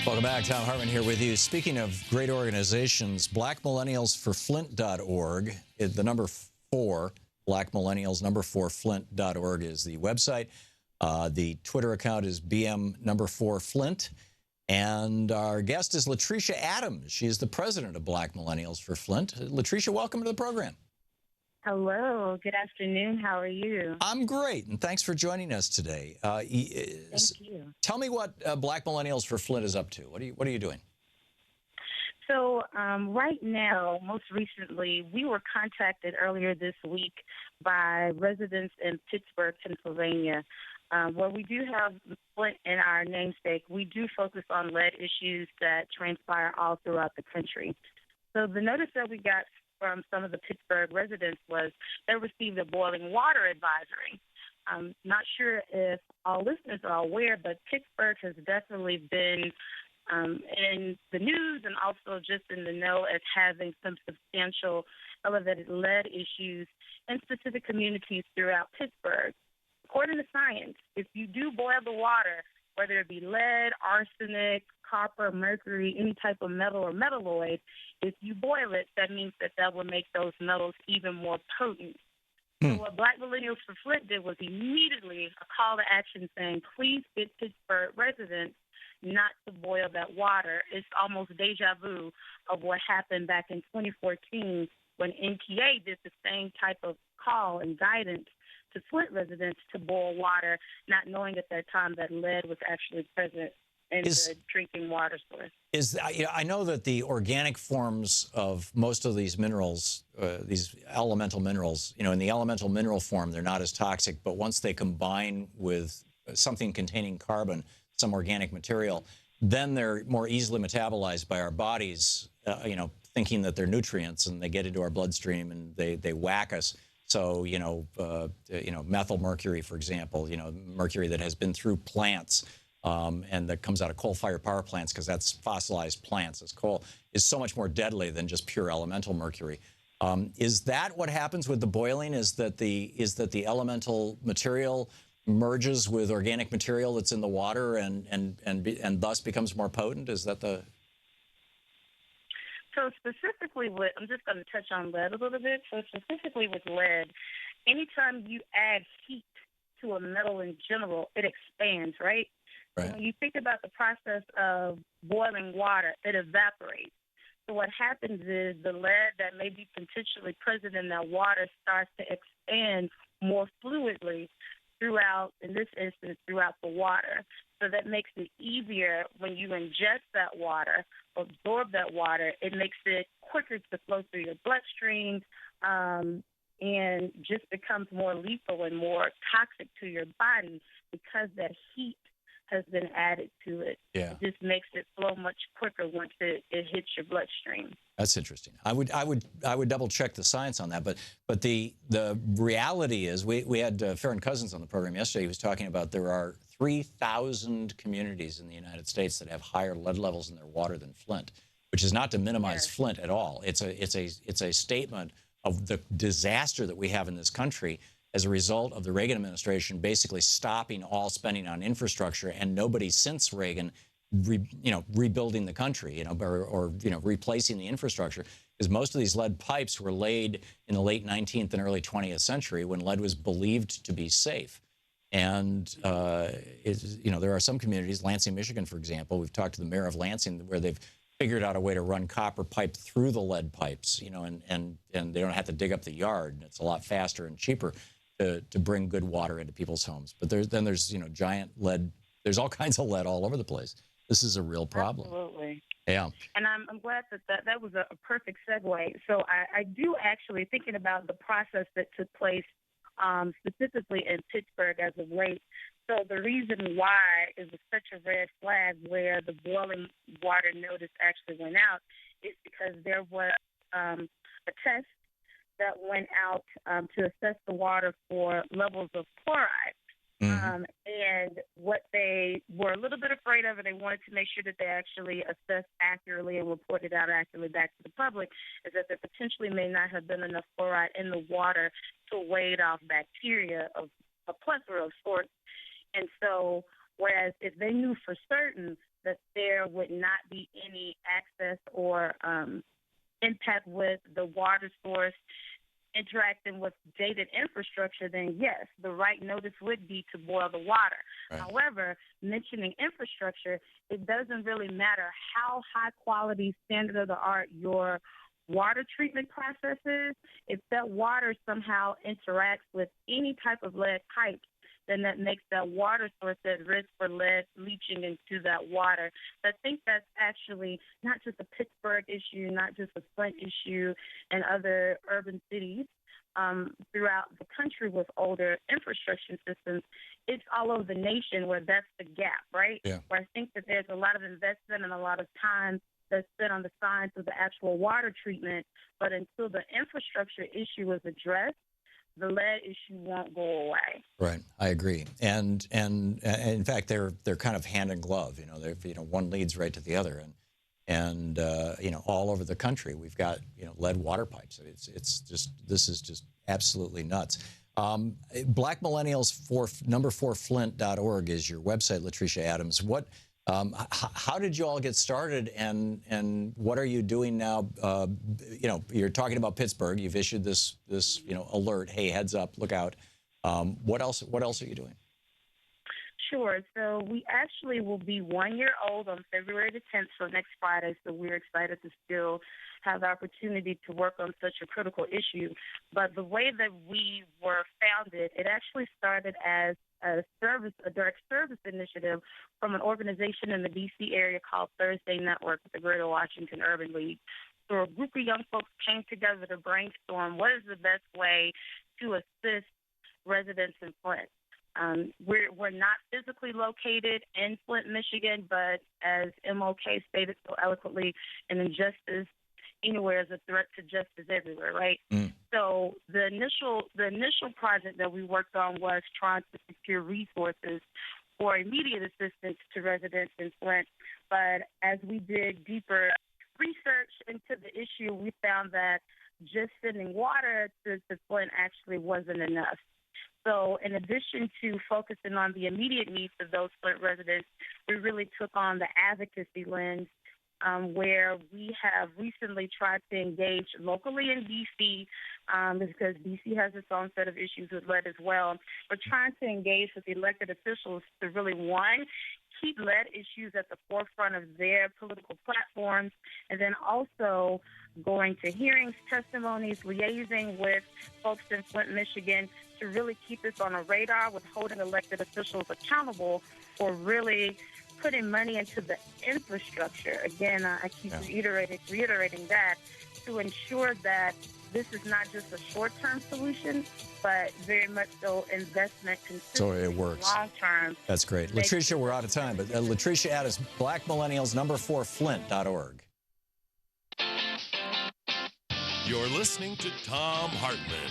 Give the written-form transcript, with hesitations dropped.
Welcome back. Thom Hartmann here with you. Speaking of great organizations, blackmillennialsforflint.org, the number 4, blackmillennials4flint.org is the website. The Twitter account is BM4Flint. And our guest is LaTricea Adams. She is the president of Black Millennials for Flint. LaTricea, welcome to the program. Hello. Good afternoon. How are you? I'm great, and thanks for joining us today. Thank you. Tell me what Black Millennials for Flint is up to. What are you doing? So right now, most recently, we were contacted earlier this week by residents in Pittsburgh, Pennsylvania, where we do have Flint in our namesake. We do focus on lead issues that transpire all throughout the country. So the notice that we got from some of the Pittsburgh residents was they received a boiling water advisory. I'm not sure if all listeners are aware, but Pittsburgh has definitely been in the news and also just in the know as having some substantial elevated lead issues in specific communities throughout Pittsburgh. According to science, if you do boil the water, whether it be lead, arsenic, copper, mercury, any type of metal or metalloid, if you boil it, that means that will make those metals even more potent. So what Black Millennials for Flint did was immediately a call to action saying, please get Pittsburgh residents not to boil that water. It's almost deja vu of what happened back in 2014 when NTA did the same type of call and guidance to Flint residents to boil water, not knowing at that time that lead was actually present in the drinking water source. I know that the organic forms of most of these minerals, these elemental minerals, in the elemental mineral form, they're not as toxic, but once they combine with something containing carbon, some organic material, then they're more easily metabolized by our bodies, thinking that they're nutrients, and they get into our bloodstream and they whack us. So, methyl mercury, for example, mercury that has been through plants and that comes out of coal-fired power plants, because that's fossilized plants as coal, is so much more deadly than just pure elemental mercury. Is that what happens with the boiling? Is that the elemental material merges with organic material that's in the water and thus becomes more potent? Is that the... So specifically I'm just going to touch on lead a little bit. So specifically with lead, anytime you add heat to a metal in general, it expands, right? Right. When you think about the process of boiling water, it evaporates. So what happens is the lead that may be potentially present in that water starts to expand more fluidly throughout, in this instance, throughout the water. So that makes it easier when you ingest that water, absorb that water. It makes it quicker to flow through your bloodstream and just becomes more lethal and more toxic to your body because that heat has been added to it. Yeah. It just makes it flow much quicker once it hits your bloodstream. That's interesting. I would double check the science on that, but the reality is we had Farron Cousins on the program yesterday. He was talking about there are 3,000 communities in the United States that have higher lead levels in their water than Flint, which is not to minimize Flint at all. It's a statement of the disaster that we have in this country as a result of the Reagan administration basically stopping all spending on infrastructure, and nobody since Reagan rebuilding the country, or replacing the infrastructure, because most of these lead pipes were laid in the late 19th and early 20th century when lead was believed to be safe. And there are some communities, Lansing, Michigan, for example. We've talked to the mayor of Lansing, where they've figured out a way to run copper pipe through the lead pipes, and they don't have to dig up the yard. And it's a lot faster and cheaper to bring good water into people's homes. But there's giant lead. There's all kinds of lead all over the place. This is a real problem. Absolutely. Yeah. And I'm glad that was a perfect segue. So I do actually, thinking about the process that took place specifically in Pittsburgh as of late. So the reason why it was such a red flag where the boiling water notice actually went out is because there was a test that went out to assess the water for levels of chloride. And what they were a little bit afraid of, and they wanted to make sure that they actually assessed accurately and reported out accurately back to the public, is that there potentially may not have been enough fluoride in the water to ward off bacteria of a plethora of sorts. And so, whereas if they knew for certain that there would not be any access or impact with the water source interacting with dated infrastructure, then yes, the right notice would be to boil the water. Right. However, mentioning infrastructure, it doesn't really matter how high quality, standard of the art your water treatment process is. If that water somehow interacts with any type of lead pipes, then that makes that water source at risk for lead leaching into that water. So I think that's actually not just a Pittsburgh issue, not just a Flint issue, and other urban cities throughout the country with older infrastructure systems. It's all over the nation where that's the gap, right? Yeah. Where I think that there's a lot of investment and a lot of time that's spent on the science of the actual water treatment, but until the infrastructure issue is addressed, the lead issue won't go away. Right, I agree, and in fact, they're kind of hand in glove. One leads right to the other, and all over the country we've got lead water pipes. This is just absolutely nuts. Black Millennials for number4flint.org is your website, LaTricea Adams. How did you all get started, and what are you doing now? You're talking about Pittsburgh. You've issued this alert. Hey, heads up, look out. What else are you doing? Sure. So we actually will be 1 year old on February the 10th, so next Friday. So we're excited to still have the opportunity to work on such a critical issue. But the way that we were founded, it actually started as a direct service initiative from an organization in the D.C. area called Thursday Network with the Greater Washington Urban League. So a group of young folks came together to brainstorm what is the best way to assist residents in Flint. We're not physically located in Flint, Michigan, but as MOK stated so eloquently, an injustice anywhere is a threat to justice everywhere, right? So the initial project that we worked on was trying to secure resources for immediate assistance to residents in Flint. But as we did deeper research into the issue, we found that just sending water to Flint actually wasn't enough. So in addition to focusing on the immediate needs of those Flint residents, we really took on the advocacy lens, where we have recently tried to engage locally in D.C. Because D.C. has its own set of issues with lead as well. We're trying to engage with elected officials to really, one, keep lead issues at the forefront of their political platforms, and then also going to hearings, testimonies, liaising with folks in Flint, Michigan, to really keep this on a radar with holding elected officials accountable for really putting money into the infrastructure. Again, I keep reiterating that to ensure that this is not just a short-term solution, but very much so investment consistently, so it works long-term. That's great. LaTricea, we're out of time, but LaTricea Adams, Black Millennials, number4flint.org. You're listening to Thom Hartmann.